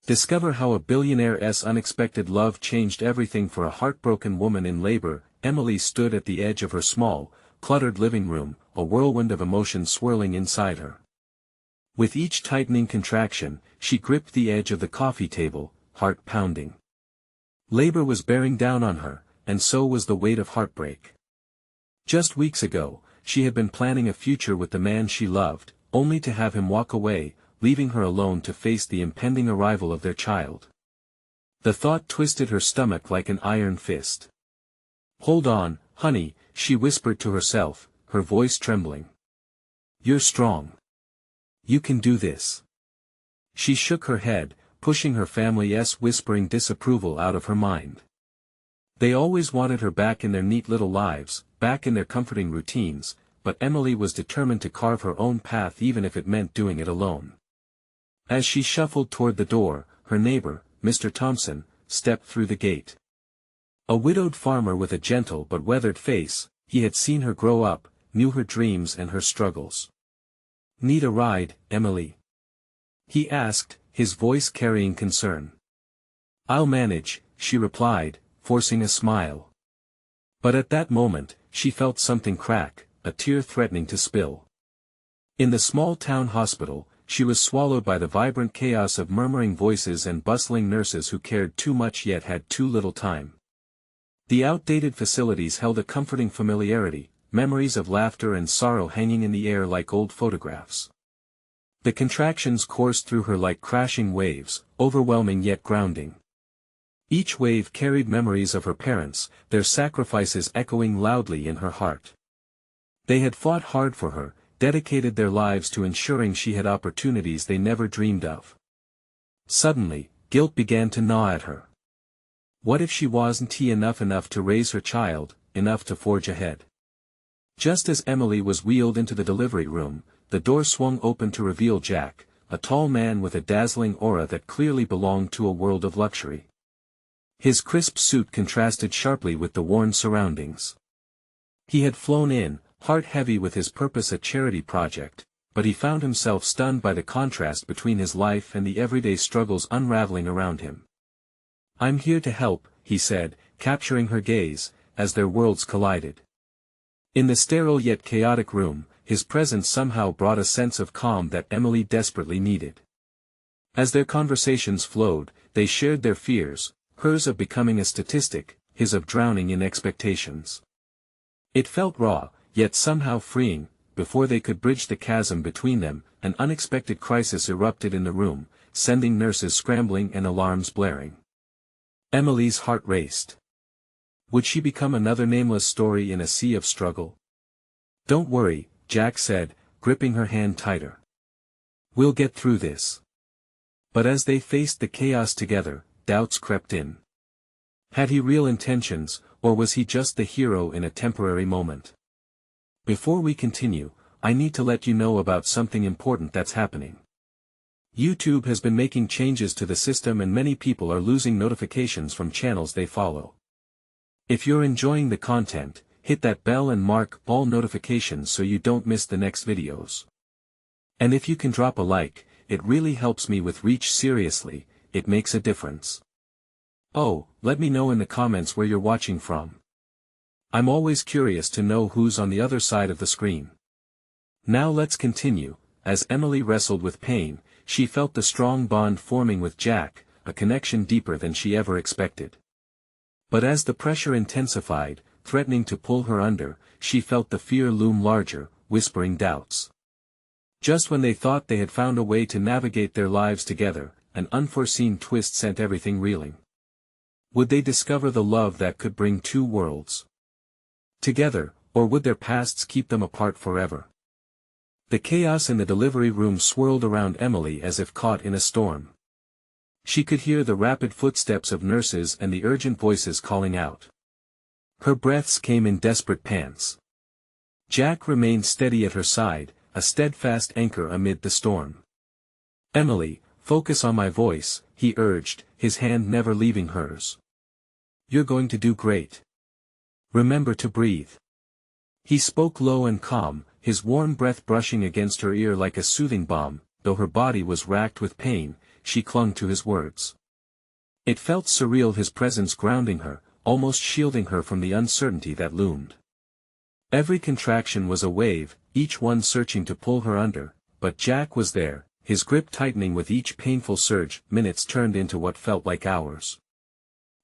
Discover how a billionaire's unexpected love changed everything for a heartbroken woman in labor. Emily stood at the edge of her small, cluttered living room, a whirlwind of emotion swirling inside her. With each tightening contraction, she gripped the edge of the coffee table, heart pounding. Labor was bearing down on her, and so was the weight of heartbreak. Just weeks ago, she had been planning a future with the man she loved, only to have him walk away, leaving her alone to face the impending arrival of their child. The thought twisted her stomach like an iron fist. "Hold on, honey," she whispered to herself, her voice trembling. "You're strong. You can do this." She shook her head, pushing her family's whispering disapproval out of her mind. They always wanted her back in their neat little lives, back in their comforting routines, but Emily was determined to carve her own path even if it meant doing it alone. As she shuffled toward the door, her neighbor, Mr. Thompson, stepped through the gate. A widowed farmer with a gentle but weathered face, he had seen her grow up, knew her dreams and her struggles. "Need a ride, Emily?" he asked, his voice carrying concern. "I'll manage," she replied, forcing a smile. But at that moment, she felt something crack, a tear threatening to spill. In the small town hospital, she was swallowed by the vibrant chaos of murmuring voices and bustling nurses who cared too much yet had too little time. The outdated facilities held a comforting familiarity, memories of laughter and sorrow hanging in the air like old photographs. The contractions coursed through her like crashing waves, overwhelming yet grounding. Each wave carried memories of her parents, their sacrifices echoing loudly in her heart. They had fought hard for her, dedicated their lives to ensuring she had opportunities they never dreamed of. Suddenly, guilt began to gnaw at her. What if she wasn't enough to raise her child, enough to forge ahead? Just as Emily was wheeled into the delivery room, the door swung open to reveal Jack, a tall man with a dazzling aura that clearly belonged to a world of luxury. His crisp suit contrasted sharply with the worn surroundings. He had flown in, heart heavy with his purpose, a charity project, but he found himself stunned by the contrast between his life and the everyday struggles unraveling around him. "I'm here to help," he said, capturing her gaze, as their worlds collided. In the sterile yet chaotic room, his presence somehow brought a sense of calm that Emily desperately needed. As their conversations flowed, they shared their fears, hers of becoming a statistic, his of drowning in expectations. It felt raw, yet somehow freeing. Before they could bridge the chasm between them, an unexpected crisis erupted in the room, sending nurses scrambling and alarms blaring. Emily's heart raced. Would she become another nameless story in a sea of struggle? "Don't worry," Jack said, gripping her hand tighter. "We'll get through this." But as they faced the chaos together, doubts crept in. Had he real intentions, or was he just the hero in a temporary moment? "Before we continue, I need to let you know about something important that's happening. YouTube has been making changes to the system and many people are losing notifications from channels they follow. If you're enjoying the content, hit that bell and mark all notifications so you don't miss the next videos. And if you can drop a like, it really helps me with reach. Seriously, it makes a difference. Oh, let me know in the comments where you're watching from. I'm always curious to know who's on the other side of the screen. Now let's continue. As Emily wrestled with pain, she felt the strong bond forming with Jack, a connection deeper than she ever expected. But as the pressure intensified, threatening to pull her under, she felt the fear loom larger, whispering doubts. Just when they thought they had found a way to navigate their lives together, an unforeseen twist sent everything reeling. Would they discover the love that could bring two worlds together, or would their pasts keep them apart forever? The chaos in the delivery room swirled around Emily as if caught in a storm. She could hear the rapid footsteps of nurses and the urgent voices calling out. Her breaths came in desperate pants. Jack remained steady at her side, a steadfast anchor amid the storm. "Emily, focus on my voice," he urged, his hand never leaving hers. "You're going to do great. Remember to breathe." He spoke low and calm, his warm breath brushing against her ear like a soothing balm. Though her body was racked with pain, she clung to his words. It felt surreal, his presence grounding her, almost shielding her from the uncertainty that loomed. Every contraction was a wave, each one searching to pull her under, but Jack was there, his grip tightening with each painful surge. Minutes turned into what felt like hours.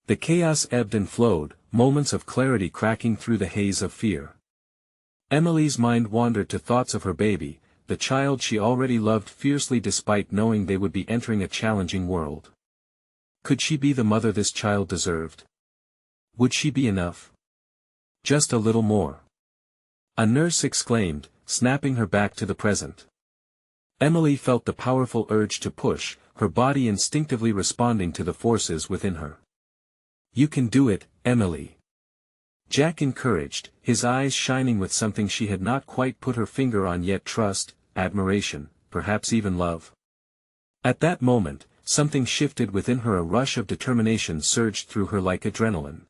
The chaos ebbed and flowed, moments of clarity cracking through the haze of fear. Emily's mind wandered to thoughts of her baby, the child she already loved fiercely despite knowing they would be entering a challenging world. Could she be the mother this child deserved? Would she be enough? Just a little more. A nurse exclaimed, snapping her back to the present. Emily felt the powerful urge to push, her body instinctively responding to the forces within her. You can do it, Emily. Jack encouraged, his eyes shining with something she had not quite put her finger on yet: trust, admiration, perhaps even love. At that moment, something shifted within her, a rush of determination surged through her like adrenaline.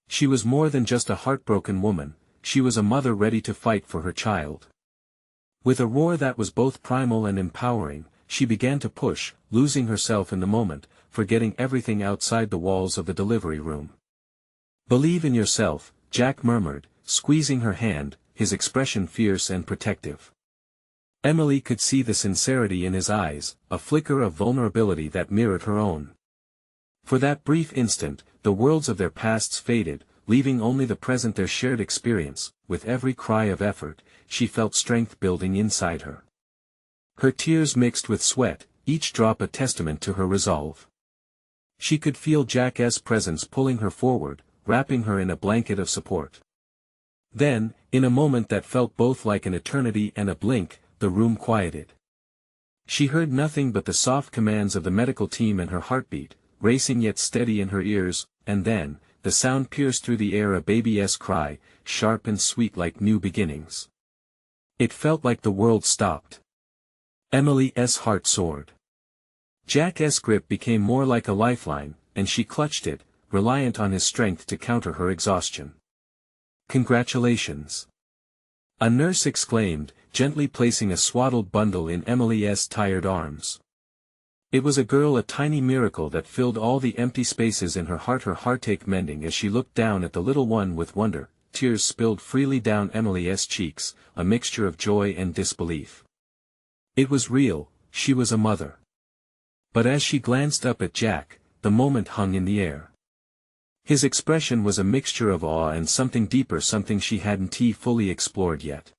She was more than just a heartbroken woman, she was a mother ready to fight for her child. With a roar that was both primal and empowering, she began to push, losing herself in the moment, forgetting everything outside the walls of the delivery room. Believe in yourself, Jack murmured, squeezing her hand, his expression fierce and protective. Emily could see the sincerity in his eyes, a flicker of vulnerability that mirrored her own. For that brief instant, the worlds of their pasts faded, leaving only the present, their shared experience. With every cry of effort, she felt strength building inside her. Her tears mixed with sweat, each drop a testament to her resolve. She could feel Jack's presence pulling her forward, wrapping her in a blanket of support. Then, in a moment that felt both like an eternity and a blink, the room quieted. She heard nothing but the soft commands of the medical team and her heartbeat, racing yet steady in her ears, and then, the sound pierced through the air, a baby's cry, sharp and sweet like new beginnings. It felt like the world stopped. Emily's heart soared. Jack's grip became more like a lifeline, and she clutched it, reliant on his strength to counter her exhaustion. Congratulations! A nurse exclaimed, gently placing a swaddled bundle in Emily's tired arms. It was a girl, a tiny miracle that filled all the empty spaces in her heart, her heartache mending as she looked down at the little one with wonder. Tears spilled freely down Emily's cheeks, a mixture of joy and disbelief. It was real, she was a mother. But as she glanced up at Jack, the moment hung in the air. His expression was a mixture of awe and something deeper, something she hadn't fully explored yet.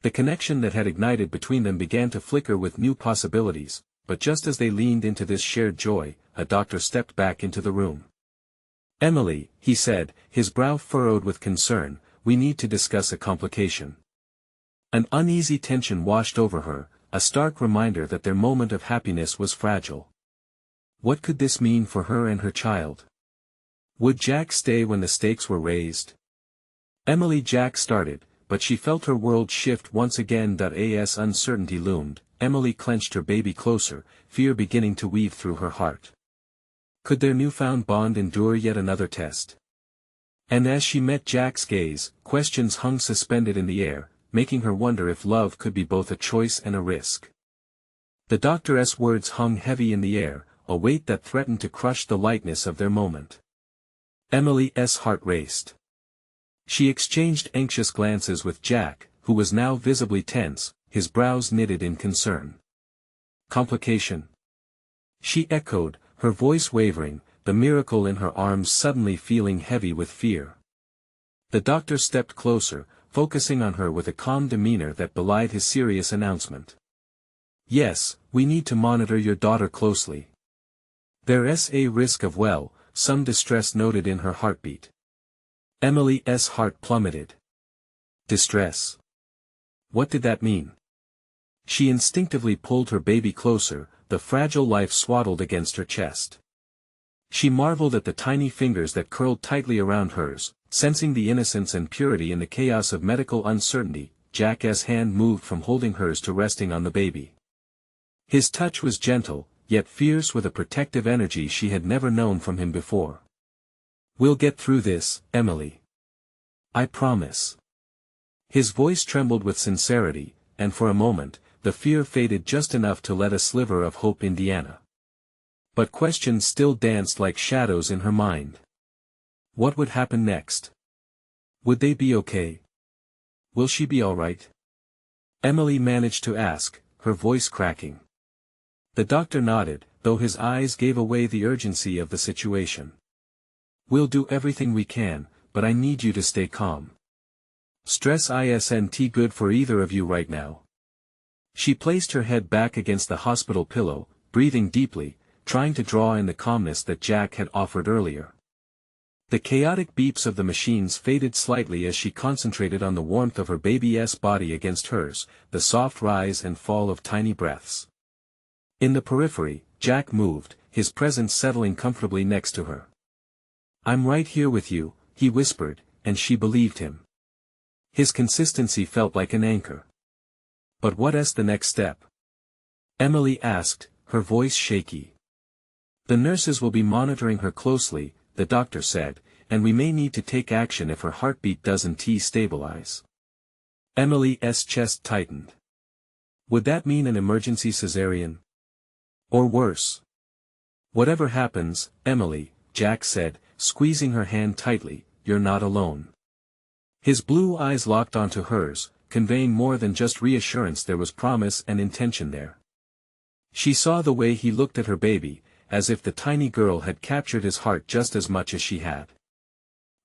The connection that had ignited between them began to flicker with new possibilities, but just as they leaned into this shared joy, a doctor stepped back into the room. Emily, he said, his brow furrowed with concern, we need to discuss a complication. An uneasy tension washed over her, a stark reminder that their moment of happiness was fragile. What could this mean for her and her child? Would Jack stay when the stakes were raised? Jack started, but she felt her world shift once again. As uncertainty loomed, Emily clenched her baby closer, fear beginning to weave through her heart. Could their newfound bond endure yet another test? And as she met Jack's gaze, questions hung suspended in the air, making her wonder if love could be both a choice and a risk. The doctor's words hung heavy in the air, a weight that threatened to crush the lightness of their moment. Emily's heart raced. She exchanged anxious glances with Jack, who was now visibly tense, his brows knitted in concern. Complication? She echoed, her voice wavering, the miracle in her arms suddenly feeling heavy with fear. The doctor stepped closer, focusing on her with a calm demeanor that belied his serious announcement. Yes, we need to monitor your daughter closely. There's a risk of some distress noted in her heartbeat. Emily's heart plummeted. Distress. What did that mean? She instinctively pulled her baby closer, the fragile life swaddled against her chest. She marveled at the tiny fingers that curled tightly around hers, sensing the innocence and purity in the chaos of medical uncertainty. Jack's hand moved from holding hers to resting on the baby. His touch was gentle, yet fierce with a protective energy she had never known from him before. We'll get through this, Emily. I promise. His voice trembled with sincerity, and for a moment, the fear faded just enough to let a sliver of hope. Indiana. But questions still danced like shadows in her mind. What would happen next? Would they be okay? Will she be alright? Emily managed to ask, her voice cracking. The doctor nodded, though his eyes gave away the urgency of the situation. We'll do everything we can, but I need you to stay calm. Stress isn't good for either of you right now. She placed her head back against the hospital pillow, breathing deeply, trying to draw in the calmness that Jack had offered earlier. The chaotic beeps of the machines faded slightly as she concentrated on the warmth of her baby's body against hers, the soft rise and fall of tiny breaths. In the periphery, Jack moved, his presence settling comfortably next to her. I'm right here with you, he whispered, and she believed him. His consistency felt like an anchor. But what's the next step? Emily asked, her voice shaky. The nurses will be monitoring her closely, the doctor said, and we may need to take action if her heartbeat doesn't stabilize. Emily's chest tightened. Would that mean an emergency cesarean? Or worse? Whatever happens, Emily, Jack said, squeezing her hand tightly, you're not alone. His blue eyes locked onto hers, conveying more than just reassurance. There was promise and intention there. She saw the way he looked at her baby, as if the tiny girl had captured his heart just as much as she had.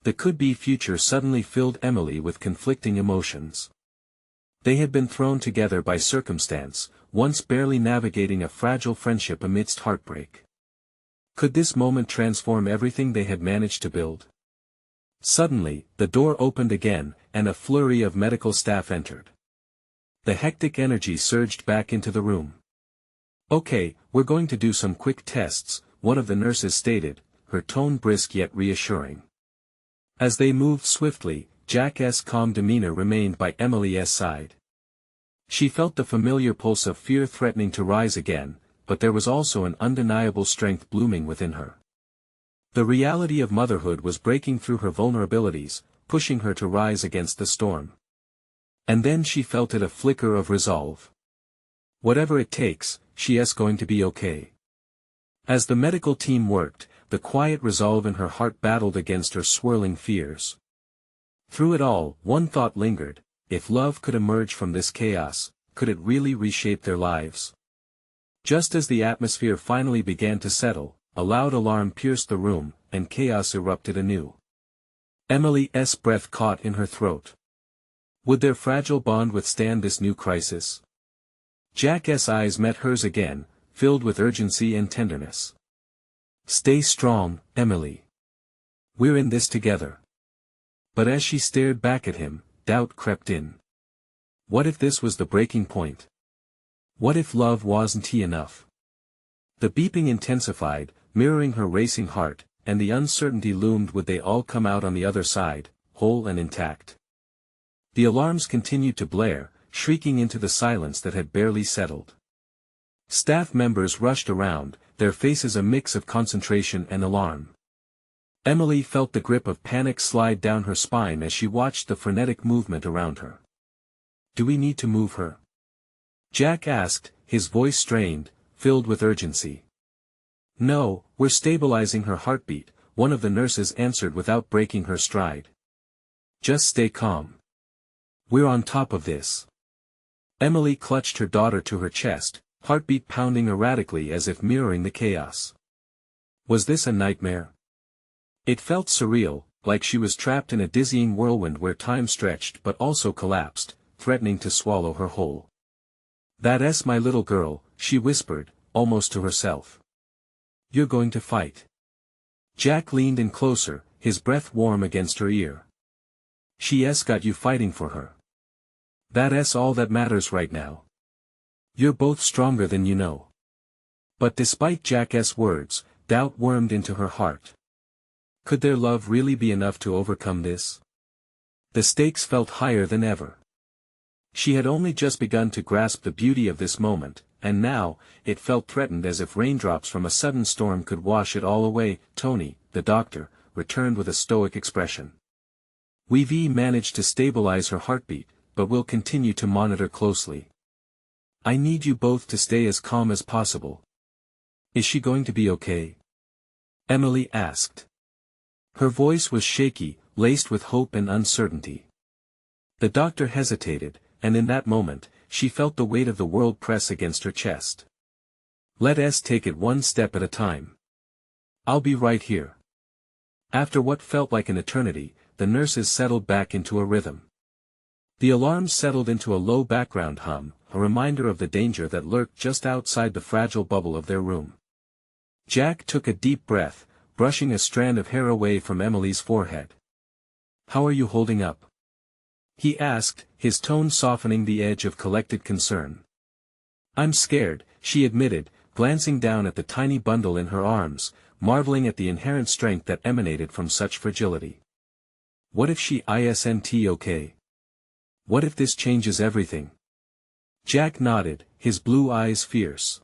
The could-be future suddenly filled Emily with conflicting emotions. They had been thrown together by circumstance, once barely navigating a fragile friendship amidst heartbreak. Could this moment transform everything they had managed to build? Suddenly, the door opened again, and a flurry of medical staff entered. The hectic energy surged back into the room. Okay, we're going to do some quick tests, one of the nurses stated, her tone brisk yet reassuring. As they moved swiftly, Jack's calm demeanor remained by Emily's side. She felt the familiar pulse of fear threatening to rise again, but there was also an undeniable strength blooming within her. The reality of motherhood was breaking through her vulnerabilities, pushing her to rise against the storm. And then she felt it, a flicker of resolve. Whatever it takes, she's going to be okay. As the medical team worked, the quiet resolve in her heart battled against her swirling fears. Through it all, one thought lingered: if love could emerge from this chaos, could it really reshape their lives? Just as the atmosphere finally began to settle, a loud alarm pierced the room, and chaos erupted anew. Emily's breath caught in her throat. Would their fragile bond withstand this new crisis? Jack's eyes met hers again, filled with urgency and tenderness. Stay strong, Emily. We're in this together. But as she stared back at him, doubt crept in. What if this was the breaking point? What if love wasn't enough? The beeping intensified, mirroring her racing heart, and the uncertainty loomed: would they all come out on the other side, whole and intact? The alarms continued to blare, shrieking into the silence that had barely settled. Staff members rushed around, their faces a mix of concentration and alarm. Emily felt the grip of panic slide down her spine as she watched the frenetic movement around her. Do we need to move her? Jack asked, his voice strained, filled with urgency. No, we're stabilizing her heartbeat, one of the nurses answered without breaking her stride. Just stay calm. We're on top of this. Emily clutched her daughter to her chest, heartbeat pounding erratically as if mirroring the chaos. Was this a nightmare? It felt surreal, like she was trapped in a dizzying whirlwind where time stretched but also collapsed, threatening to swallow her whole. That's my little girl, she whispered, almost to herself. You're going to fight. Jack leaned in closer, his breath warm against her ear. She's got you fighting for her. That's all that matters right now. You're both stronger than you know. But despite Jack's words, doubt wormed into her heart. Could their love really be enough to overcome this? The stakes felt higher than ever. She had only just begun to grasp the beauty of this moment, and now, it felt threatened, as if raindrops from a sudden storm could wash it all away. Tony, the doctor, returned with a stoic expression. We've managed to stabilize her heartbeat, but we'll continue to monitor closely. I need you both to stay as calm as possible. Is she going to be okay? Emily asked. Her voice was shaky, laced with hope and uncertainty. The doctor hesitated, and in that moment, she felt the weight of the world press against her chest. Let us take it one step at a time. I'll be right here. After what felt like an eternity, the nurses settled back into a rhythm. The alarms settled into a low background hum, a reminder of the danger that lurked just outside the fragile bubble of their room. Jack took a deep breath, brushing a strand of hair away from Emily's forehead. How are you holding up? He asked, his tone softening the edge of collected concern. I'm scared, she admitted, glancing down at the tiny bundle in her arms, marveling at the inherent strength that emanated from such fragility. What if she isn't okay? What if this changes everything? Jack nodded, his blue eyes fierce.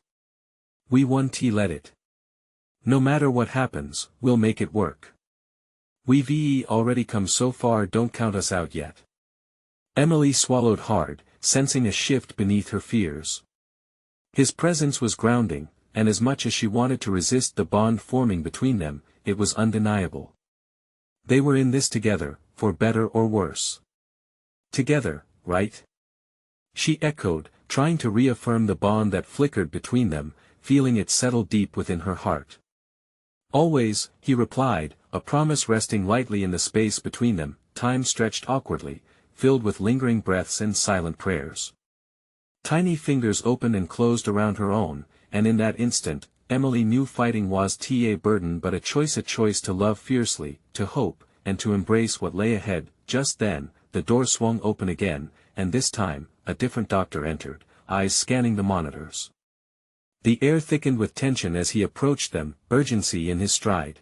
We won't let it. No matter what happens, we'll make it work. We've already come so far, don't count us out yet. Emily swallowed hard, sensing a shift beneath her fears. His presence was grounding, and as much as she wanted to resist the bond forming between them, it was undeniable. They were in this together, for better or worse. Together, right? She echoed, trying to reaffirm the bond that flickered between them, feeling it settle deep within her heart. Always, he replied, a promise resting lightly in the space between them, time stretched awkwardly, filled with lingering breaths and silent prayers. Tiny fingers opened and closed around her own, and in that instant, Emily knew fighting wasn't a burden but a choice to love fiercely, to hope, and to embrace what lay ahead. Just then, the door swung open again, and this time, a different doctor entered, eyes scanning the monitors. The air thickened with tension as he approached them, urgency in his stride.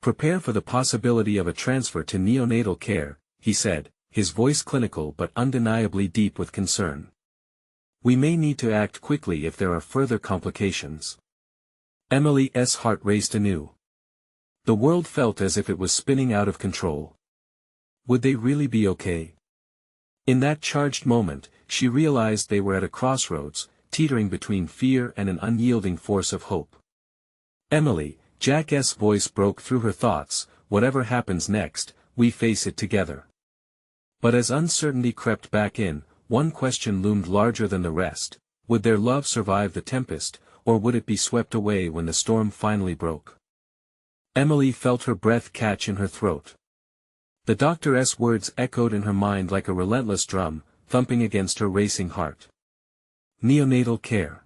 Prepare for the possibility of a transfer to neonatal care, he said, his voice clinical but undeniably deep with concern. We may need to act quickly if there are further complications. Emily's heart raced anew. The world felt as if it was spinning out of control. Would they really be okay? In that charged moment, she realized they were at a crossroads, teetering between fear and an unyielding force of hope. Emily, Jack's voice broke through her thoughts, whatever happens next, we face it together. But as uncertainty crept back in, one question loomed larger than the rest: would their love survive the tempest, or would it be swept away when the storm finally broke? Emily felt her breath catch in her throat. The doctor's words echoed in her mind like a relentless drum, thumping against her racing heart. Neonatal care.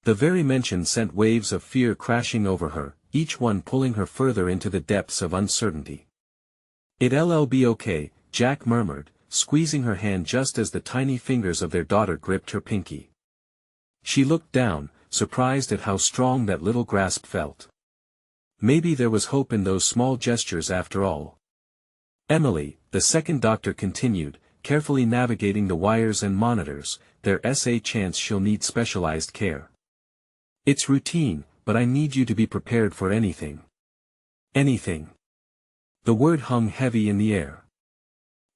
The very mention sent waves of fear crashing over her, each one pulling her further into the depths of uncertainty. It'll be okay, Jack murmured, squeezing her hand just as the tiny fingers of their daughter gripped her pinky. She looked down, surprised at how strong that little grasp felt. Maybe there was hope in those small gestures after all. Emily, the second doctor continued, carefully navigating the wires and monitors, there's a chance she'll need specialized care. It's routine, but I need you to be prepared for anything. Anything. The word hung heavy in the air.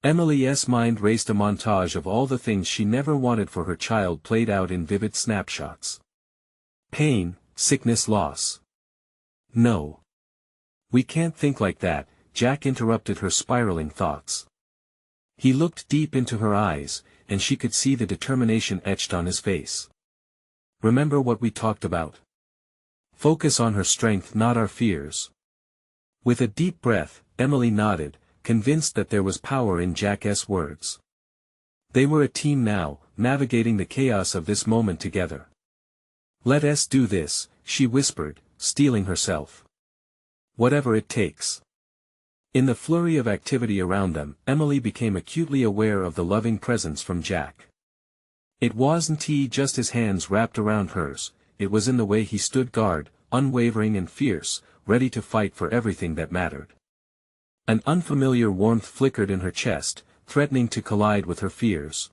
Emily's mind raced a montage of all the things she never wanted for her child played out in vivid snapshots. Pain, sickness, loss. No. We can't think like that, Jack interrupted her spiraling thoughts. He looked deep into her eyes, and she could see the determination etched on his face. Remember what we talked about? Focus on her strength, not our fears. With a deep breath, Emily nodded, convinced that there was power in Jack's words. They were a team now, navigating the chaos of this moment together. Let us do this, she whispered, steeling herself. Whatever it takes. In the flurry of activity around them, Emily became acutely aware of the loving presence from Jack. It wasn't just his hands wrapped around hers, it was in the way he stood guard, unwavering and fierce, ready to fight for everything that mattered. An unfamiliar warmth flickered in her chest, threatening to collide with her fears.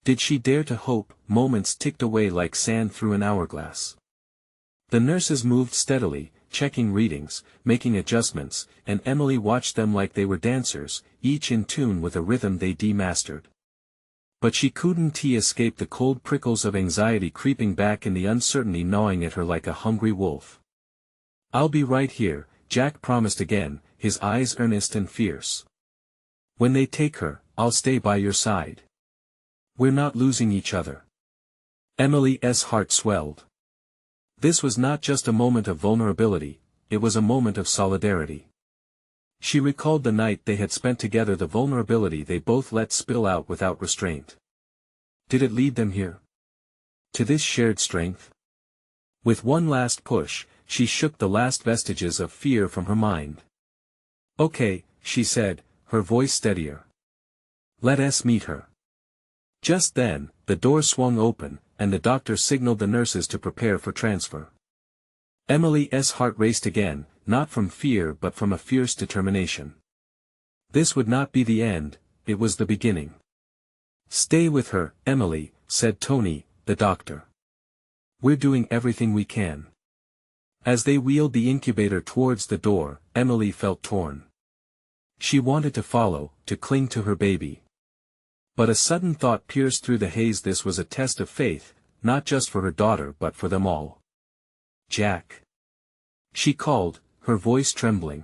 Did she dare to hope? Moments ticked away like sand through an hourglass. The nurses moved steadily, checking readings, making adjustments, and Emily watched them like they were dancers, each in tune with a rhythm they mastered. But she couldn't escape the cold prickles of anxiety creeping back and the uncertainty gnawing at her like a hungry wolf. "I'll be right here," Jack promised again, his eyes earnest and fierce. "When they take her, I'll stay by your side. We're not losing each other." Emily's heart swelled. This was not just a moment of vulnerability, it was a moment of solidarity. She recalled the night they had spent together, the vulnerability they both let spill out without restraint. Did it lead them here? To this shared strength? With one last push, she shook the last vestiges of fear from her mind. "Okay," she said, her voice steadier. "Let us meet her." Just then, the door swung open, and the doctor signaled the nurses to prepare for transfer. Emily's heart raced again, not from fear but from a fierce determination. This would not be the end, it was the beginning. "Stay with her, Emily," said Tony, the doctor. "We're doing everything we can." As they wheeled the incubator towards the door, Emily felt torn. She wanted to follow, to cling to her baby. But a sudden thought pierced through the haze. This was a test of faith, not just for her daughter but for them all. "Jack," she called, her voice trembling.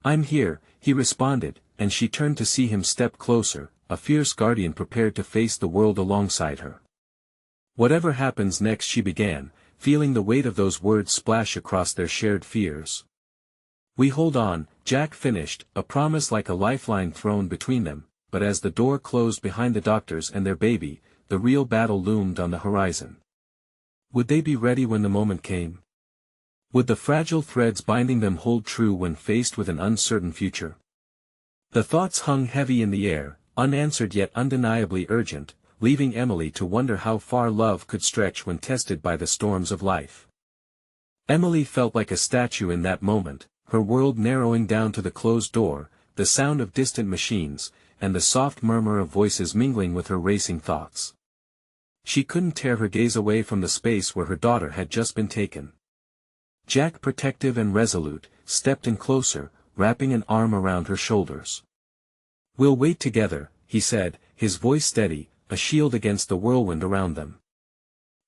"I'm here," he responded, and she turned to see him step closer, a fierce guardian prepared to face the world alongside her. "Whatever happens next," she began, feeling the weight of those words splash across their shared fears. "We hold on," Jack finished, a promise like a lifeline thrown between them, but as the door closed behind the doctors and their baby, the real battle loomed on the horizon. Would they be ready when the moment came? Would the fragile threads binding them hold true when faced with an uncertain future? The thoughts hung heavy in the air, unanswered yet undeniably urgent, leaving Emily to wonder how far love could stretch when tested by the storms of life. Emily felt like a statue in that moment, her world narrowing down to the closed door, the sound of distant machines, and the soft murmur of voices mingling with her racing thoughts. She couldn't tear her gaze away from the space where her daughter had just been taken. Jack, protective and resolute, stepped in closer, wrapping an arm around her shoulders. "We'll wait together," he said, his voice steady, a shield against the whirlwind around them.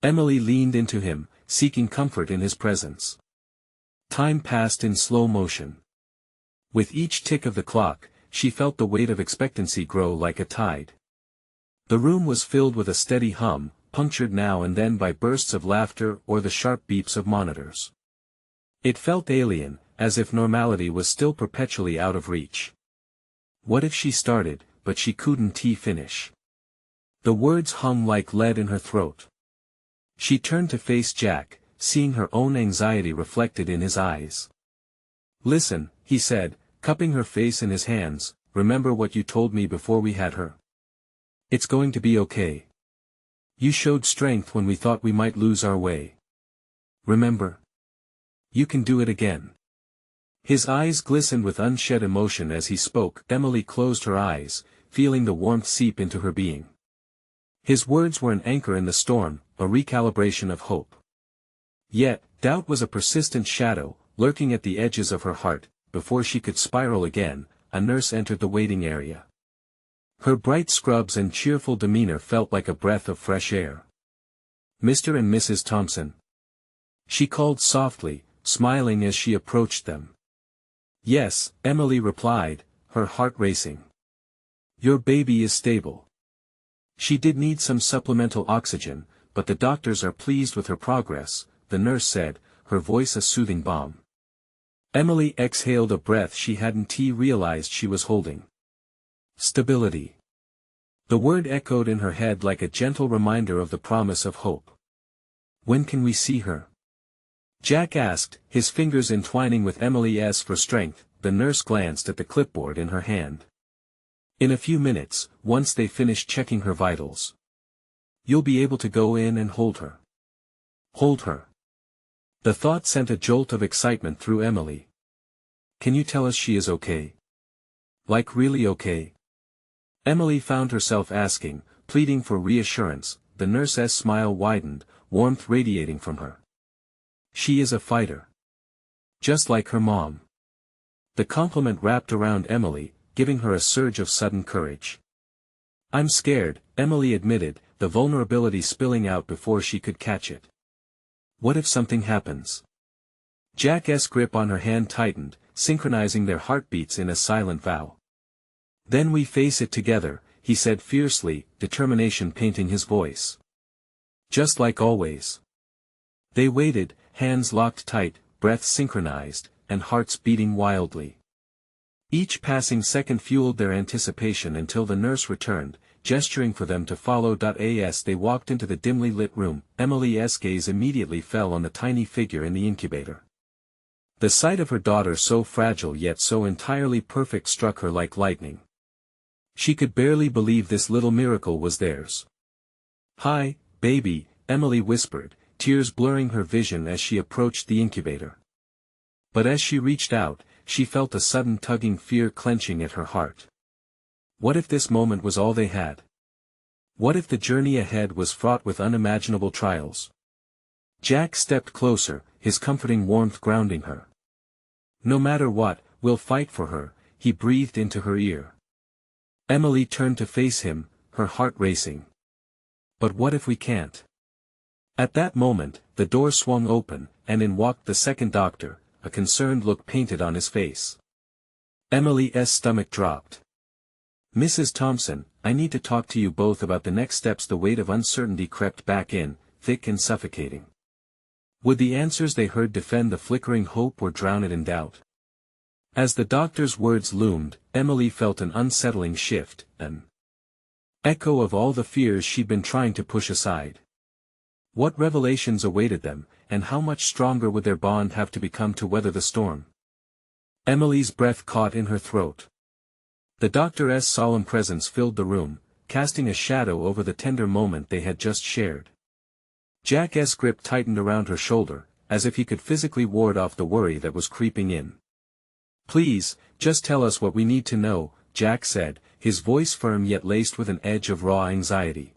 Emily leaned into him, seeking comfort in his presence. Time passed in slow motion. With each tick of the clock, she felt the weight of expectancy grow like a tide. The room was filled with a steady hum, punctured now and then by bursts of laughter or the sharp beeps of monitors. It felt alien, as if normality was still perpetually out of reach. What if she started, but she couldn't finish? The words hung like lead in her throat. She turned to face Jack, seeing her own anxiety reflected in his eyes. "Listen," he said, cupping her face in his hands, "remember what you told me before we had her? It's going to be okay. You showed strength when we thought we might lose our way. Remember? You can do it again." His eyes glistened with unshed emotion as he spoke. Emily closed her eyes, feeling the warmth seep into her being. His words were an anchor in the storm, a recalibration of hope. Yet, doubt was a persistent shadow, lurking at the edges of her heart. Before she could spiral again, a nurse entered the waiting area. Her bright scrubs and cheerful demeanor felt like a breath of fresh air. "Mr. and Mrs. Thompson," she called softly, smiling as she approached them. "Yes," Emily replied, her heart racing. "Your baby is stable. She did need some supplemental oxygen, but the doctors are pleased with her progress," the nurse said, her voice a soothing balm. Emily exhaled a breath she hadn't realized she was holding. Stability. The word echoed in her head like a gentle reminder of the promise of hope. "When can we see her?" Jack asked, his fingers entwining with Emily's for strength. The nurse glanced at the clipboard in her hand. "In a few minutes, once they finish checking her vitals. You'll be able to go in and hold her." Hold her. The thought sent a jolt of excitement through Emily. "Can you tell us she is okay? Like really okay?" Emily found herself asking, pleading for reassurance. The nurse's smile widened, warmth radiating from her. "She is a fighter. Just like her mom." The compliment wrapped around Emily, giving her a surge of sudden courage. "I'm scared," Emily admitted, the vulnerability spilling out before she could catch it. What if something happens? Jack's grip on her hand tightened, synchronizing their heartbeats in a silent vow. Then we face it together, he said fiercely, determination painting his voice. Just like always. They waited, hands locked tight, breaths synchronized, and hearts beating wildly. Each passing second fueled their anticipation until the nurse returned, gesturing for them to follow. As they walked into the dimly lit room, Emily's gaze immediately fell on the tiny figure in the incubator. The sight of her daughter so fragile yet so entirely perfect struck her like lightning. She could barely believe this little miracle was theirs. "Hi, baby," Emily whispered, tears blurring her vision as she approached the incubator. But as she reached out, she felt a sudden tugging fear clenching at her heart. What if this moment was all they had? What if the journey ahead was fraught with unimaginable trials? Jack stepped closer, his comforting warmth grounding her. "No matter what, we'll fight for her," he breathed into her ear. Emily turned to face him, her heart racing. "But what if we can't?" At that moment, the door swung open, and in walked the second doctor, a concerned look painted on his face. Emily's stomach dropped. "Mrs. Thompson, I need to talk to you both about the next steps." The weight of uncertainty crept back in, thick and suffocating. Would the answers they heard defend the flickering hope or drown it in doubt? As the doctor's words loomed, Emily felt an unsettling shift, an echo of all the fears she'd been trying to push aside. What revelations awaited them, and how much stronger would their bond have to become to weather the storm? Emily's breath caught in her throat. The doctor's solemn presence filled the room, casting a shadow over the tender moment they had just shared. Jack's grip tightened around her shoulder, as if he could physically ward off the worry that was creeping in. "Please, just tell us what we need to know," Jack said, his voice firm yet laced with an edge of raw anxiety.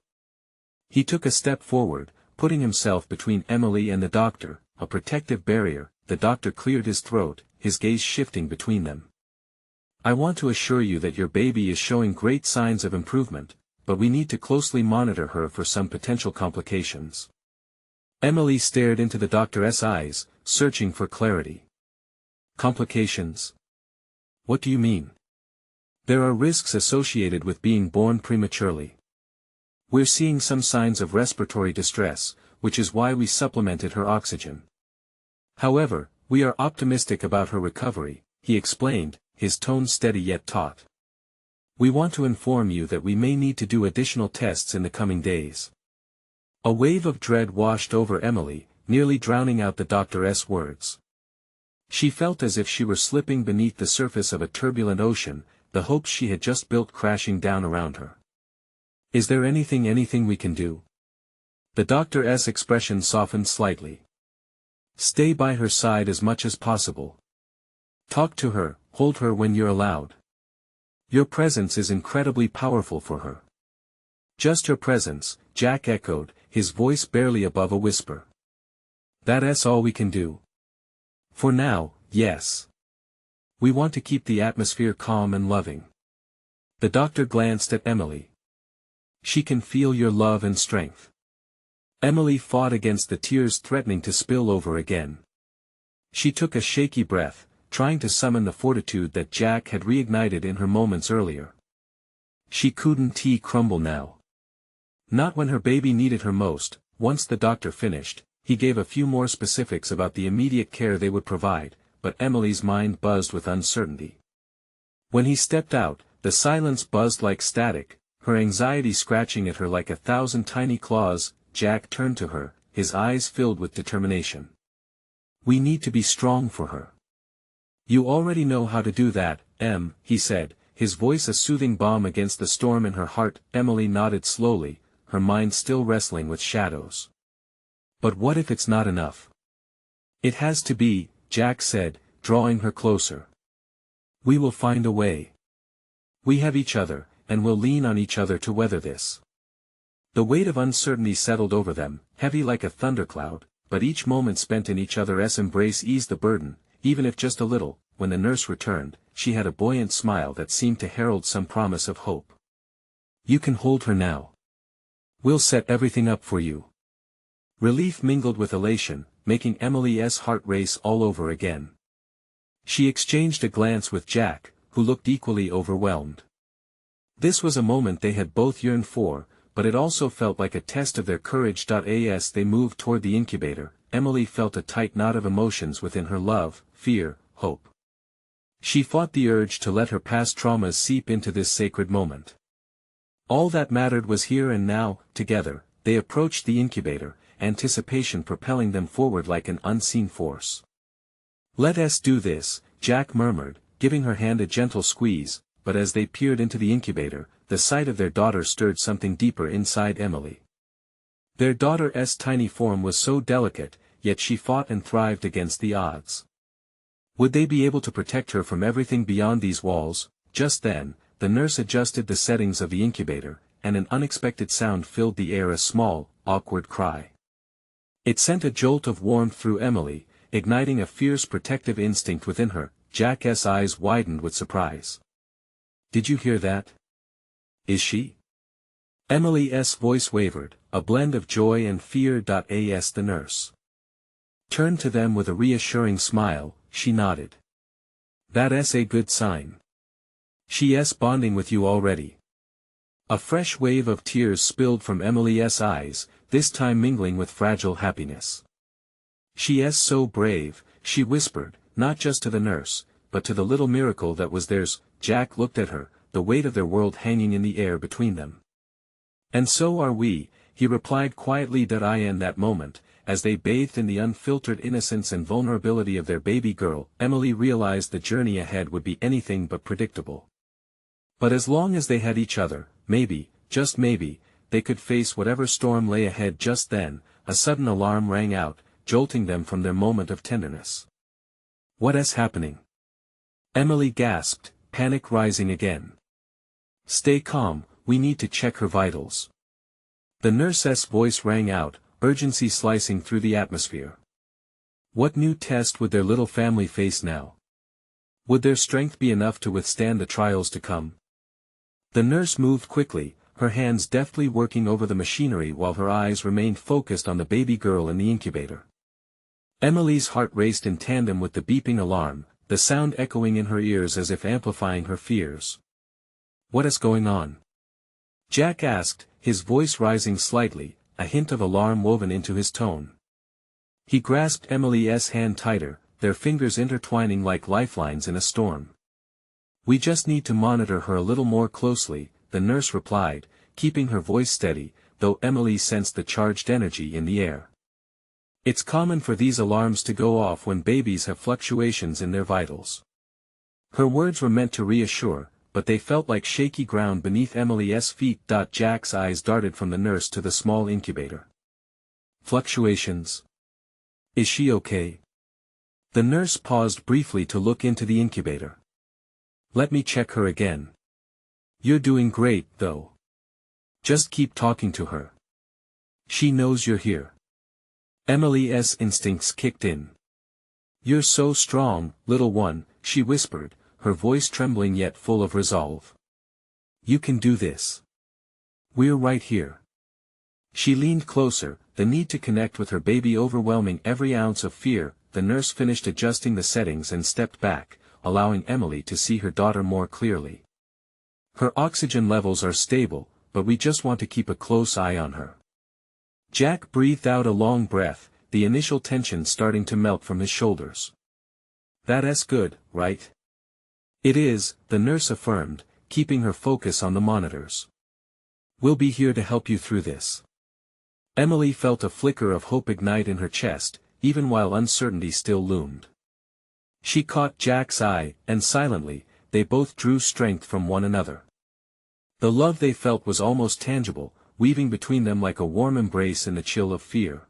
He took a step forward, putting himself between Emily and the doctor, a protective barrier. The doctor cleared his throat, his gaze shifting between them. "I want to assure you that your baby is showing great signs of improvement, but we need to closely monitor her for some potential complications." Emily stared into the doctor's eyes, searching for clarity. "Complications? What do you mean?" "There are risks associated with being born prematurely. We're seeing some signs of respiratory distress, which is why we supplemented her oxygen. However, we are optimistic about her recovery," he explained, his tone steady yet taut. "We want to inform you that we may need to do additional tests in the coming days." A wave of dread washed over Emily, nearly drowning out the doctor's words. She felt as if she were slipping beneath the surface of a turbulent ocean, the hopes she had just built crashing down around her. "Is there anything we can do?" The doctor's expression softened slightly. "Stay by her side as much as possible. Talk to her, hold her when you're allowed. Your presence is incredibly powerful for her." "Just her presence," Jack echoed, his voice barely above a whisper. "That's all we can do?" "For now, yes. We want to keep the atmosphere calm and loving." The doctor glanced at Emily. "She can feel your love and strength." Emily fought against the tears threatening to spill over again. She took a shaky breath, trying to summon the fortitude that Jack had reignited in her moments earlier. She couldn't crumble now. Not when her baby needed her most. Once the doctor finished, he gave a few more specifics about the immediate care they would provide, but Emily's mind buzzed with uncertainty. When he stepped out, the silence buzzed like static, her anxiety scratching at her like 1,000 tiny claws. Jack turned to her, his eyes filled with determination. "We need to be strong for her." "You already know how to do that, Em," he said, his voice a soothing balm against the storm in her heart. Emily nodded slowly, her mind still wrestling with shadows. "But what if it's not enough?" "It has to be," Jack said, drawing her closer. "We will find a way. We have each other, and we'll lean on each other to weather this." The weight of uncertainty settled over them, heavy like a thundercloud, but each moment spent in each other's embrace eased the burden, even if just a little. When the nurse returned, she had a buoyant smile that seemed to herald some promise of hope. "You can hold her now. We'll set everything up for you. Relief mingled with elation, making Emily's heart race all over again. She exchanged a glance with Jack, who looked equally overwhelmed. This was a moment they had both yearned for, but it also felt like a test of their courage. As they moved toward the incubator, Emily felt a tight knot of emotions within her: love, fear, hope. She fought the urge to let her past traumas seep into this sacred moment. All that mattered was here and now. Together, they approached the incubator, anticipation propelling them forward like an unseen force. "Let us do this," Jack murmured, giving her hand a gentle squeeze, but as they peered into the incubator, the sight of their daughter stirred something deeper inside Emily. Their daughter's tiny form was so delicate, yet she fought and thrived against the odds. Would they be able to protect her from everything beyond these walls? Just then, the nurse adjusted the settings of the incubator, and an unexpected sound filled the air: a small, awkward cry. It sent a jolt of warmth through Emily, igniting a fierce protective instinct within her. Jack's eyes widened with surprise. "Did you hear that? Is she?" Emily's voice wavered, a blend of joy and fear. As the nurse turned to them with a reassuring smile, she nodded. "That's a good sign. She's bonding with you already." A fresh wave of tears spilled from Emily's eyes, this time mingling with fragile happiness. "She's so brave," she whispered, not just to the nurse, but to the little miracle that was theirs. Jack looked at her, the weight of their world hanging in the air between them. "And so are we," he replied quietly. In that moment, as they bathed in the unfiltered innocence and vulnerability of their baby girl, Emily realized the journey ahead would be anything but predictable. But as long as they had each other, maybe, just maybe, they could face whatever storm lay ahead. Just then, a sudden alarm rang out, jolting them from their moment of tenderness. "What is happening?" Emily gasped, panic rising again. "Stay calm, we need to check her vitals." The nurse's voice rang out, urgency slicing through the atmosphere. What new test would their little family face now? Would their strength be enough to withstand the trials to come? The nurse moved quickly, her hands deftly working over the machinery while her eyes remained focused on the baby girl in the incubator. Emily's heart raced in tandem with the beeping alarm, the sound echoing in her ears as if amplifying her fears. "What is going on?" Jack asked, his voice rising slightly, a hint of alarm woven into his tone. He grasped Emily's hand tighter, their fingers intertwining like lifelines in a storm. "We just need to monitor her a little more closely," the nurse replied, keeping her voice steady, though Emily sensed the charged energy in the air. "It's common for these alarms to go off when babies have fluctuations in their vitals." Her words were meant to reassure, but they felt like shaky ground beneath Emily's feet. Jack's eyes darted from the nurse to the small incubator. "Fluctuations? Is she okay?" The nurse paused briefly to look into the incubator. "Let me check her again." "You're doing great, though. Just keep talking to her. She knows you're here." Emily's instincts kicked in. "You're so strong, little one," she whispered, her voice trembling yet full of resolve. "You can do this. We're right here." She leaned closer, the need to connect with her baby overwhelming every ounce of fear. The nurse finished adjusting the settings and stepped back, allowing Emily to see her daughter more clearly. "Her oxygen levels are stable, but we just want to keep a close eye on her." Jack breathed out a long breath, the initial tension starting to melt from his shoulders. "That's good, right?" "It is," the nurse affirmed, keeping her focus on the monitors. "We'll be here to help you through this." Emily felt a flicker of hope ignite in her chest, even while uncertainty still loomed. She caught Jack's eye, and silently, they both drew strength from one another. The love they felt was almost tangible, weaving between them like a warm embrace in the chill of fear.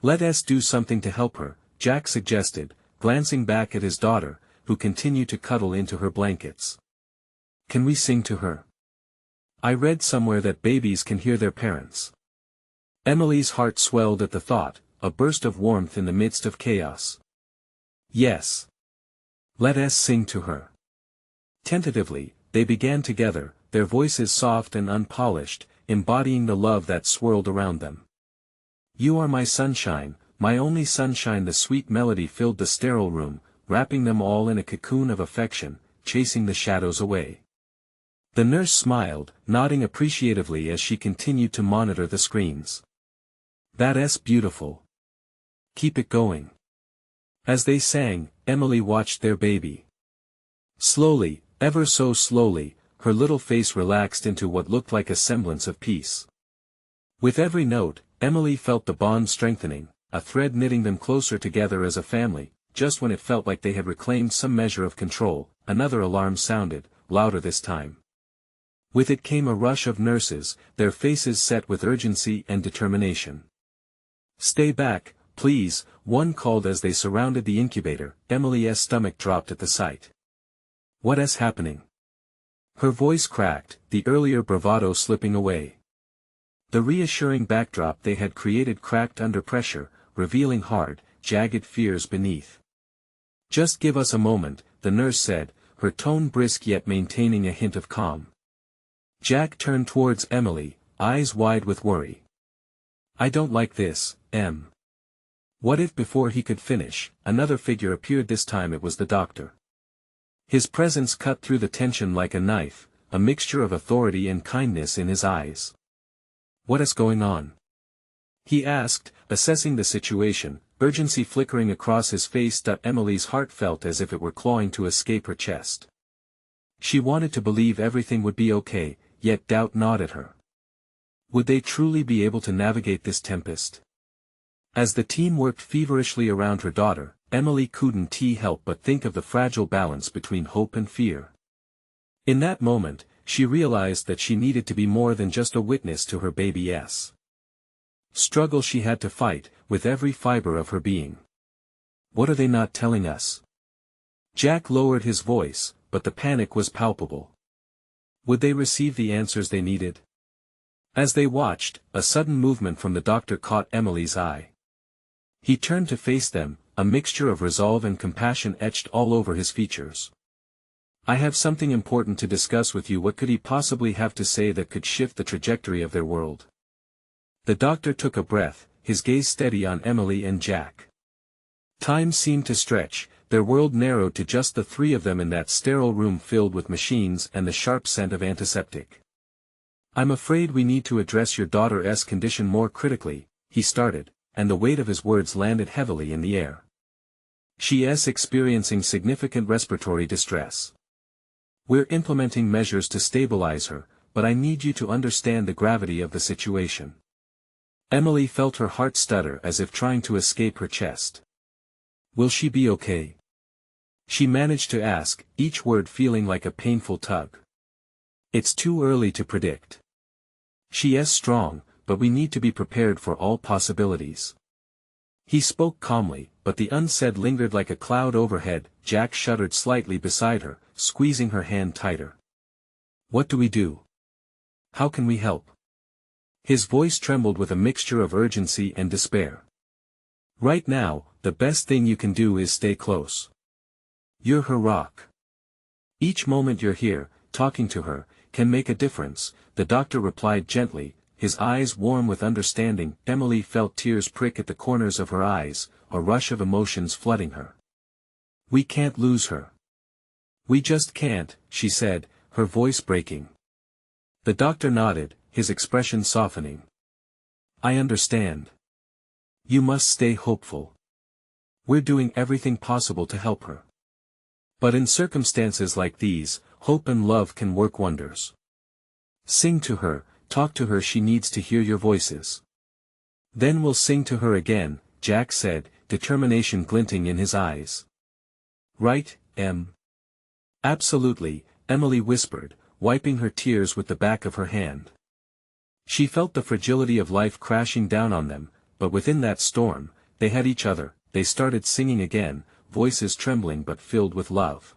"Let us do something to help her," Jack suggested, glancing back at his daughter, who continued to cuddle into her blankets. "Can we sing to her? I read somewhere that babies can hear their parents." Emily's heart swelled at the thought, a burst of warmth in the midst of chaos. "Yes. Let us sing to her." Tentatively, they began together, their voices soft and unpolished, embodying the love that swirled around them. "You are my sunshine, my only sunshine." The sweet melody filled the sterile room, wrapping them all in a cocoon of affection, chasing the shadows away. The nurse smiled, nodding appreciatively as she continued to monitor the screens. "That's beautiful. Keep it going." As they sang, Emily watched their baby. Slowly, ever so slowly, her little face relaxed into what looked like a semblance of peace. With every note, Emily felt the bond strengthening, a thread knitting them closer together as a family. Just when it felt like they had reclaimed some measure of control, another alarm sounded, louder this time. With it came a rush of nurses, their faces set with urgency and determination. "Stay back, please," one called as they surrounded the incubator. Emily's stomach dropped at the sight. "What is happening?" Her voice cracked, the earlier bravado slipping away. The reassuring backdrop they had created cracked under pressure, revealing hard, jagged fears beneath. "Just give us a moment," the nurse said, her tone brisk yet maintaining a hint of calm. Jack turned towards Emily, eyes wide with worry. "I don't like this, Em." What if before he could finish, another figure appeared? This time it was the doctor. His presence cut through the tension like a knife, a mixture of authority and kindness in his eyes. "What is going on?" he asked, assessing the situation, urgency flickering across his face. Emily's heart felt as if it were clawing to escape her chest. She wanted to believe everything would be okay, yet doubt gnawed at her. Would they truly be able to navigate this tempest? As the team worked feverishly around her daughter, Emily couldn't help but think of the fragile balance between hope and fear. In that moment, she realized that she needed to be more than just a witness to her baby's struggle. She had to fight, with every fiber of her being. "What are they not telling us?" Jack lowered his voice, but the panic was palpable. Would they receive the answers they needed? As they watched, a sudden movement from the doctor caught Emily's eye. He turned to face them, a mixture of resolve and compassion etched all over his features. "I have something important to discuss with you." What could he possibly have to say that could shift the trajectory of their world? The doctor took a breath, his gaze steady on Emily and Jack. Time seemed to stretch, their world narrowed to just the three of them in that sterile room filled with machines and the sharp scent of antiseptic. "I'm afraid we need to address your daughter's condition more critically," he started, and the weight of his words landed heavily in the air. "She is experiencing significant respiratory distress. We're implementing measures to stabilize her, but I need you to understand the gravity of the situation." Emily felt her heart stutter as if trying to escape her chest. "Will she be okay?" she managed to ask, each word feeling like a painful tug. "It's too early to predict. She is strong, but we need to be prepared for all possibilities." He spoke calmly, but the unsaid lingered like a cloud overhead. Jack shuddered slightly beside her, squeezing her hand tighter. "What do we do? How can we help?" His voice trembled with a mixture of urgency and despair. "Right now, the best thing you can do is stay close. You're her rock. Each moment you're here, talking to her, can make a difference," the doctor replied gently, his eyes warm with understanding. Emily felt tears prick at the corners of her eyes, a rush of emotions flooding her. "We can't lose her. We just can't," she said, her voice breaking. The doctor nodded, his expression softening. "I understand. You must stay hopeful. We're doing everything possible to help her. But in circumstances like these, hope and love can work wonders. Sing to her, talk to her. She needs to hear your voices." "Then we'll sing to her again," Jack said, determination glinting in his eyes. "Right, Em?" "Absolutely," Emily whispered, wiping her tears with the back of her hand. She felt the fragility of life crashing down on them, but within that storm, they had each other. They started singing again, voices trembling but filled with love.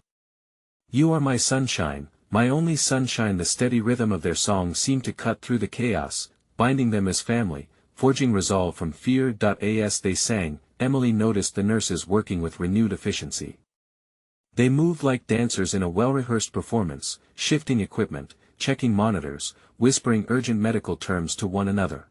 "You are my sunshine, my only sunshine." The steady rhythm of their song seemed to cut through the chaos, binding them as family, forging resolve from fear. As they sang, Emily noticed the nurses working with renewed efficiency. They moved like dancers in a well-rehearsed performance, shifting equipment, checking monitors, whispering urgent medical terms to one another.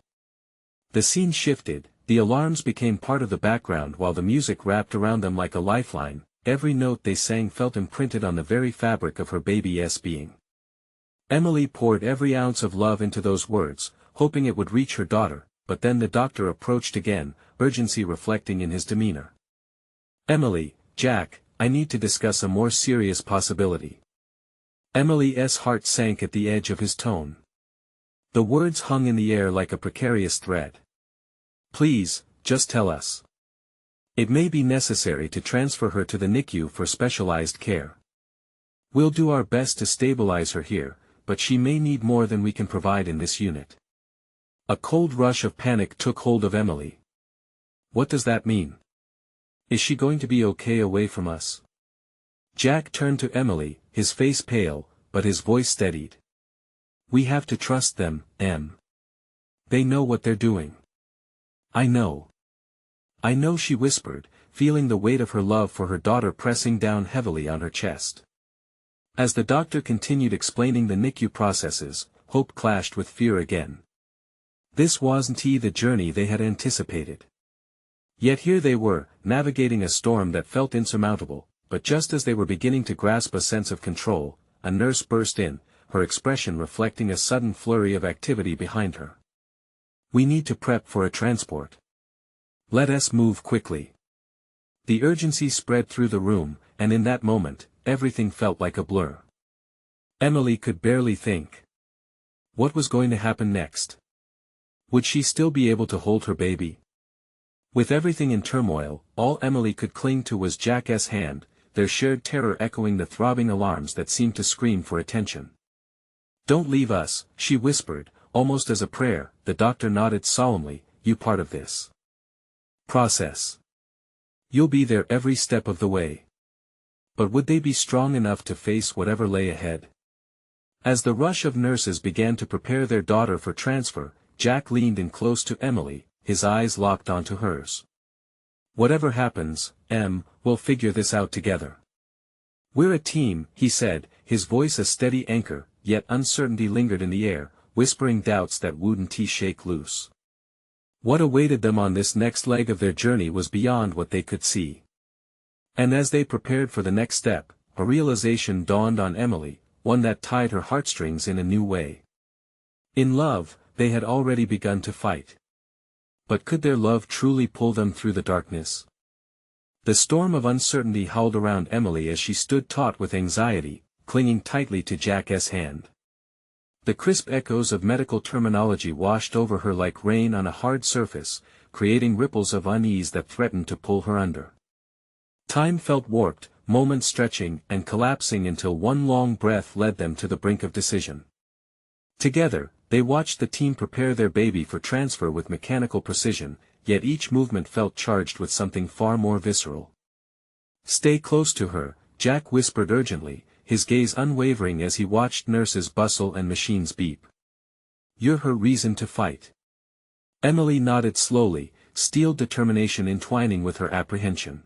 The scene shifted, the alarms became part of the background while the music wrapped around them like a lifeline. Every note they sang felt imprinted on the very fabric of her baby's being. Emily poured every ounce of love into those words, hoping it would reach her daughter, but then the doctor approached again, urgency reflecting in his demeanor. "Emily, Jack, I need to discuss a more serious possibility." Emily's heart sank at the edge of his tone. The words hung in the air like a precarious thread. "Please, just tell us. It may be necessary to transfer her to the NICU for specialized care. We'll do our best to stabilize her here, but she may need more than we can provide in this unit." A cold rush of panic took hold of Emily. "What does that mean? Is she going to be okay away from us?" Jack turned to Emily, his face pale, but his voice steadied. "We have to trust them, Em. They know what they're doing." "I know. I know," she whispered, feeling the weight of her love for her daughter pressing down heavily on her chest. As the doctor continued explaining the NICU processes, hope clashed with fear again. This wasn't the journey they had anticipated. Yet here they were, navigating a storm that felt insurmountable, but just as they were beginning to grasp a sense of control, a nurse burst in, her expression reflecting a sudden flurry of activity behind her. "We need to prep for a transport. Let us move quickly." The urgency spread through the room, and in that moment, everything felt like a blur. Emily could barely think. What was going to happen next? Would she still be able to hold her baby? With everything in turmoil, all Emily could cling to was Jack's hand, their shared terror echoing the throbbing alarms that seemed to scream for attention. "Don't leave us," she whispered, almost as a prayer. The doctor nodded solemnly. "You part of this process. You'll be there every step of the way." But would they be strong enough to face whatever lay ahead? As the rush of nurses began to prepare their daughter for transfer, Jack leaned in close to Emily, his eyes locked onto hers. "Whatever happens, Em, we'll figure this out together. We're a team," he said, his voice a steady anchor, yet uncertainty lingered in the air, whispering doubts that wouldn't shake loose. What awaited them on this next leg of their journey was beyond what they could see. And as they prepared for the next step, a realization dawned on Emily, one that tied her heartstrings in a new way. In love, they had already begun to fight. But could their love truly pull them through the darkness? The storm of uncertainty howled around Emily as she stood taut with anxiety, clinging tightly to Jack's hand. The crisp echoes of medical terminology washed over her like rain on a hard surface, creating ripples of unease that threatened to pull her under. Time felt warped, moments stretching and collapsing until one long breath led them to the brink of decision. Together, they watched the team prepare their baby for transfer with mechanical precision, yet each movement felt charged with something far more visceral. "Stay close to her," Jack whispered urgently, his gaze unwavering as he watched nurses bustle and machines beep. "You're her reason to fight." Emily nodded slowly, steel determination entwining with her apprehension.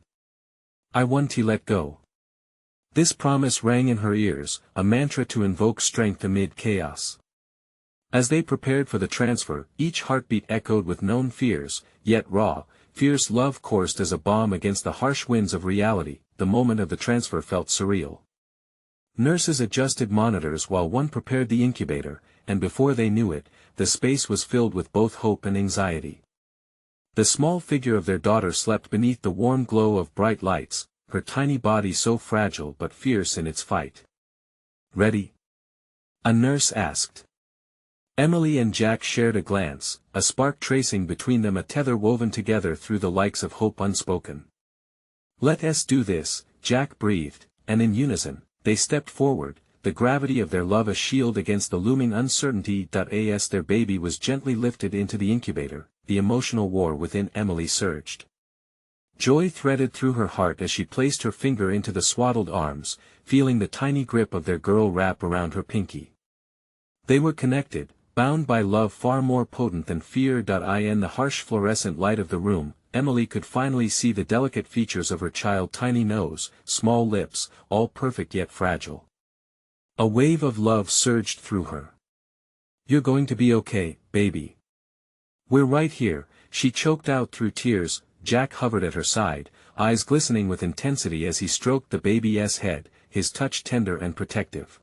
"I want to let go." This promise rang in her ears, a mantra to invoke strength amid chaos. As they prepared for the transfer, each heartbeat echoed with known fears, yet raw, fierce love coursed as a balm against the harsh winds of reality. The moment of the transfer felt surreal. Nurses adjusted monitors while one prepared the incubator, and before they knew it, the space was filled with both hope and anxiety. The small figure of their daughter slept beneath the warm glow of bright lights, her tiny body so fragile but fierce in its fight. "Ready?" a nurse asked. Emily and Jack shared a glance, a spark tracing between them, a tether woven together through the likes of hope unspoken. "Let us do this," Jack breathed, and in unison, they stepped forward, the gravity of their love a shield against the looming uncertainty. As their baby was gently lifted into the incubator, the emotional war within Emily surged. Joy threaded through her heart as she placed her finger into the swaddled arms, feeling the tiny grip of their girl wrap around her pinky. They were connected, bound by love far more potent than fear. In the harsh fluorescent light of the room, Emily could finally see the delicate features of her child, tiny nose, small lips, all perfect yet fragile. A wave of love surged through her. "You're going to be okay, baby. We're right here," she choked out through tears. Jack hovered at her side, eyes glistening with intensity as he stroked the baby's head, his touch tender and protective.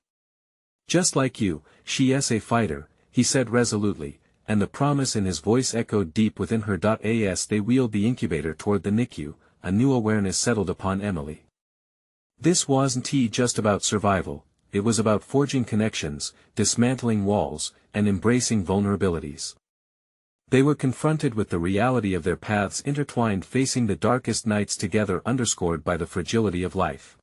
"Just like you, she's a fighter," he said resolutely, and the promise in his voice echoed deep within her. As they wheeled the incubator toward the NICU, a new awareness settled upon Emily. This wasn't just about survival, it was about forging connections, dismantling walls, and embracing vulnerabilities. They were confronted with the reality of their paths intertwined, facing the darkest nights together, underscored by the fragility of life.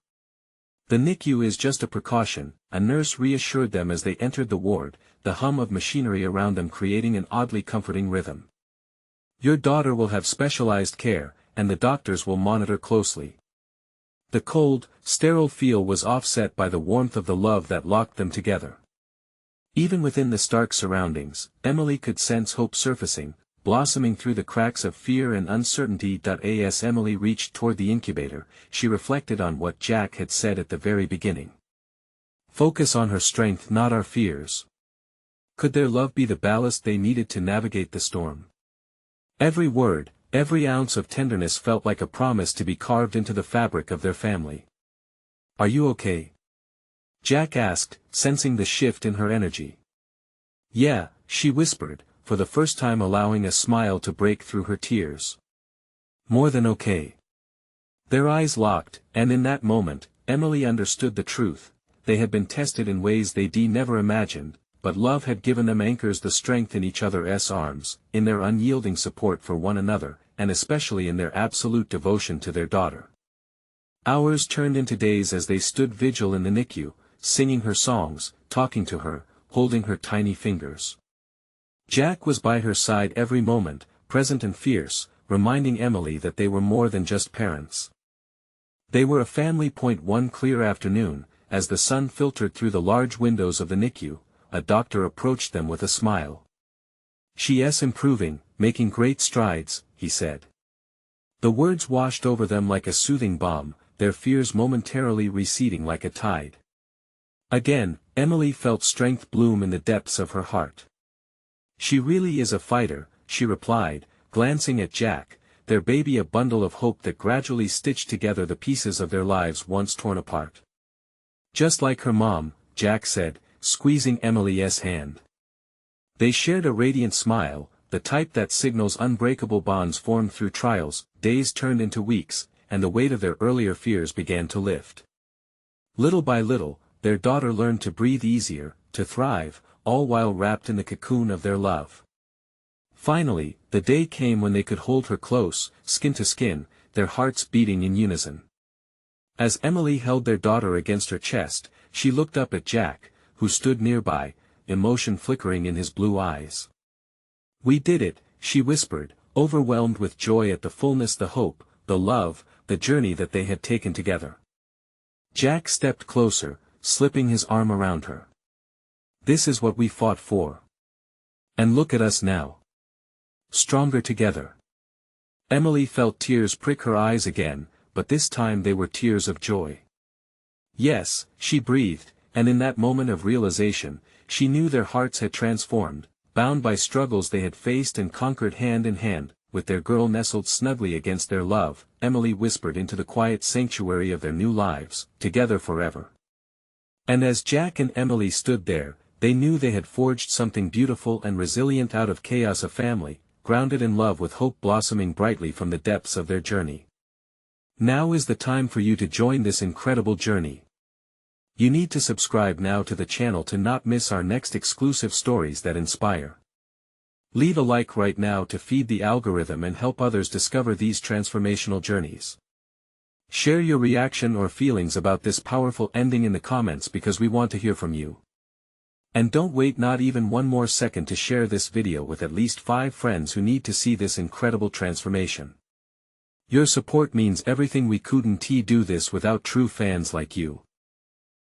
"The NICU is just a precaution," a nurse reassured them as they entered the ward, the hum of machinery around them creating an oddly comforting rhythm. "Your daughter will have specialized care, and the doctors will monitor closely." The cold, sterile feel was offset by the warmth of the love that locked them together. Even within the stark surroundings, Emily could sense hope surfacing, blossoming through the cracks of fear and uncertainty. As Emily reached toward the incubator, she reflected on what Jack had said at the very beginning. "Focus on her strength, not our fears." Could their love be the ballast they needed to navigate the storm? Every word, every ounce of tenderness felt like a promise to be carved into the fabric of their family. "Are you okay?" Jack asked, sensing the shift in her energy. "Yeah," she whispered, for the first time allowing a smile to break through her tears. "More than okay." Their eyes locked, and in that moment, Emily understood the truth. They had been tested in ways they'd never imagined, but love had given them anchors, the strength in each other's arms, in their unyielding support for one another, and especially in their absolute devotion to their daughter. Hours turned into days as they stood vigil in the NICU, singing her songs, talking to her, holding her tiny fingers. Jack was by her side every moment, present and fierce, reminding Emily that they were more than just parents. They were a family. One clear afternoon, as the sun filtered through the large windows of the NICU, a doctor approached them with a smile. "She's improving, making great strides," he said. The words washed over them like a soothing balm, their fears momentarily receding like a tide. Again, Emily felt strength bloom in the depths of her heart. "She really is a fighter," she replied, glancing at Jack, their baby a bundle of hope that gradually stitched together the pieces of their lives once torn apart. "Just like her mom," Jack said, squeezing Emily's hand. They shared a radiant smile, the type that signals unbreakable bonds formed through trials. Days turned into weeks, and the weight of their earlier fears began to lift. Little by little, their daughter learned to breathe easier, to thrive, all while wrapped in the cocoon of their love. Finally, the day came when they could hold her close, skin to skin, their hearts beating in unison. As Emily held their daughter against her chest, she looked up at Jack, who stood nearby, emotion flickering in his blue eyes. "We did it," she whispered, overwhelmed with joy at the fullness, the hope, the love, the journey that they had taken together. Jack stepped closer, slipping his arm around her. "This is what we fought for. And look at us now. Stronger together." Emily felt tears prick her eyes again, but this time they were tears of joy. "Yes," she breathed, and in that moment of realization, she knew their hearts had transformed, bound by struggles they had faced and conquered hand in hand. With their girl nestled snugly against their love, Emily whispered into the quiet sanctuary of their new lives, "Together forever." And as Jack and Emily stood there, they knew they had forged something beautiful and resilient out of chaos, a family, grounded in love with hope blossoming brightly from the depths of their journey. Now is the time for you to join this incredible journey. You need to subscribe now to the channel to not miss our next exclusive stories that inspire. Leave a like right now to feed the algorithm and help others discover these transformational journeys. Share your reaction or feelings about this powerful ending in the comments because we want to hear from you. And don't wait not even one more second to share this video with at least 5 friends who need to see this incredible transformation. Your support means everything. We couldn't do this without true fans like you.